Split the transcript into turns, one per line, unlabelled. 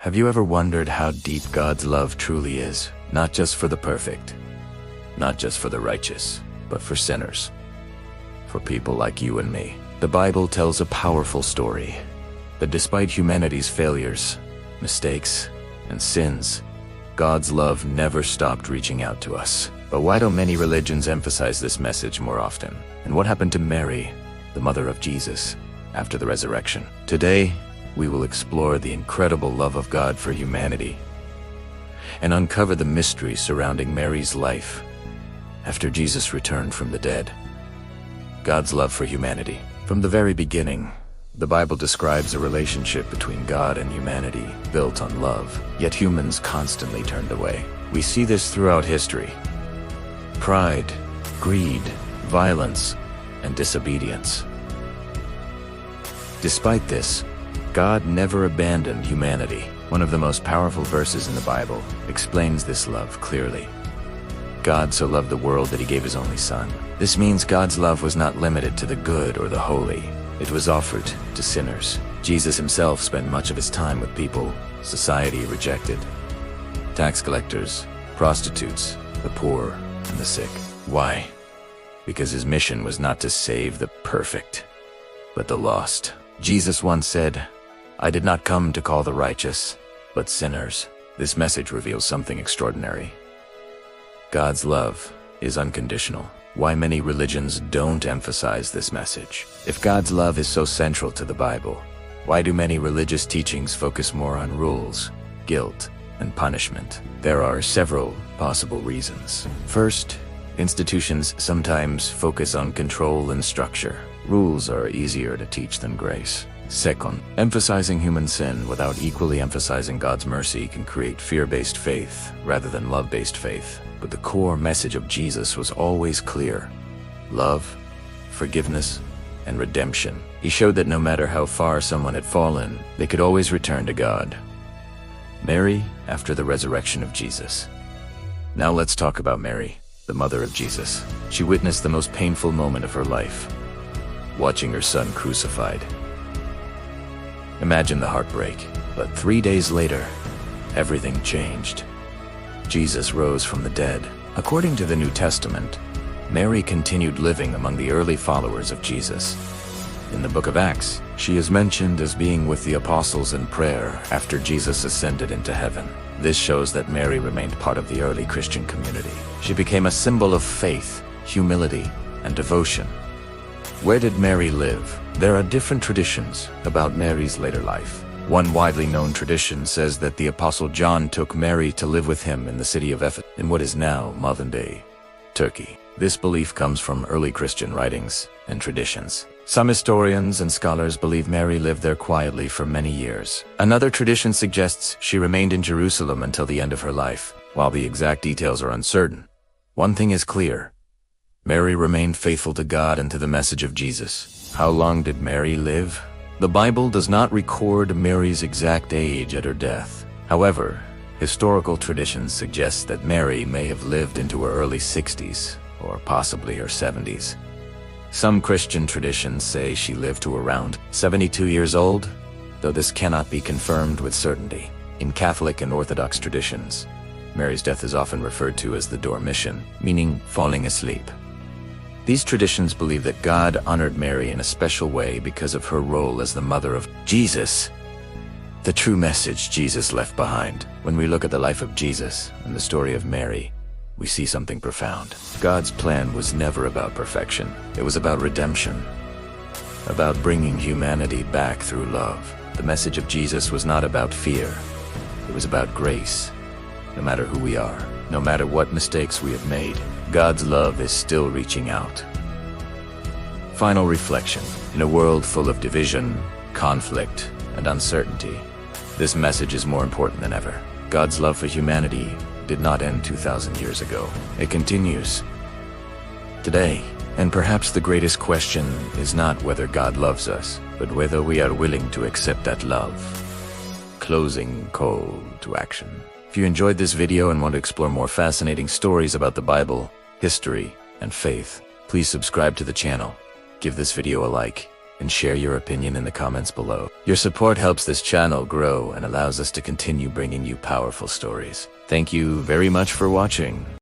Have you ever wondered how deep God's love truly is? Not just for the perfect, not just for the righteous, but for sinners. For people like you and me. The Bible tells a powerful story that despite humanity's failures, mistakes, and sins, God's love never stopped reaching out to us. But why don't many religions emphasize this message more often? And what happened to Mary, the mother of Jesus, after the resurrection? Today, we will explore the incredible love of God for humanity and uncover the mysteries surrounding Mary's life after Jesus returned from the dead. God's love for humanity. From the very beginning, the Bible describes a relationship between God and humanity built on love, yet humans constantly turned away. We see this throughout history. Pride, greed, violence, and disobedience. Despite this, God never abandoned humanity. One of the most powerful verses in the Bible explains this love clearly. God so loved the world that he gave his only Son. This means God's love was not limited to the good or the holy. It was offered to sinners. Jesus himself spent much of his time with people society rejected. Tax collectors, prostitutes, the poor, and the sick. Why? Because his mission was not to save the perfect, but the lost. Jesus once said, "I did not come to call the righteous, but sinners." This message reveals something extraordinary. God's love is unconditional. Why many religions don't emphasize this message? If God's love is so central to the Bible, why do many religious teachings focus more on rules, guilt, and punishment? There are several possible reasons. First, institutions sometimes focus on control and structure. Rules are easier to teach than grace. Second, emphasizing human sin without equally emphasizing God's mercy can create fear-based faith rather than love-based faith. But the core message of Jesus was always clear: love, forgiveness, and redemption. He showed that no matter how far someone had fallen, they could always return to God. Mary, after the resurrection of Jesus. Now let's talk about Mary, the mother of Jesus. She witnessed the most painful moment of her life, watching her son crucified. Imagine the heartbreak. But 3 days later, everything changed. Jesus rose from the dead. According to the New Testament, Mary continued living among the early followers of Jesus. In the book of Acts, she is mentioned as being with the apostles in prayer after Jesus ascended into heaven. This shows that Mary remained part of the early Christian community. She became a symbol of faith, humility, and devotion. Where did Mary live? There are different traditions about Mary's later life. One widely known tradition says that the Apostle John took Mary to live with him in the city of Ephesus, in what is now modern-day Turkey. This belief comes from early Christian writings and traditions. Some historians and scholars believe Mary lived there quietly for many years. Another tradition suggests she remained in Jerusalem until the end of her life. While the exact details are uncertain, one thing is clear: Mary remained faithful to God and to the message of Jesus. How long did Mary live? The Bible does not record Mary's exact age at her death. However, historical traditions suggest that Mary may have lived into her early 60s, or possibly her 70s. Some Christian traditions say she lived to around 72 years old, though this cannot be confirmed with certainty. In Catholic and Orthodox traditions, Mary's death is often referred to as the dormition, meaning falling asleep. These traditions believe that God honored Mary in a special way because of her role as the mother of Jesus, the true message Jesus left behind. When we look at the life of Jesus and the story of Mary, we see something profound. God's plan was never about perfection. It was about redemption, about bringing humanity back through love. The message of Jesus was not about fear. It was about grace. No matter who we are, no matter what mistakes we have made, God's love is still reaching out. Final reflection. In a world full of division, conflict, and uncertainty, this message is more important than ever. God's love for humanity did not end 2,000 years ago. It continues today. And perhaps the greatest question is not whether God loves us, but whether we are willing to accept that love. Closing call to action. If you enjoyed this video and want to explore more fascinating stories about the Bible, history, and faith, please subscribe to the channel, give this video a like, and share your opinion in the comments below. Your support helps this channel grow and allows us to continue bringing you powerful stories. Thank you very much for watching.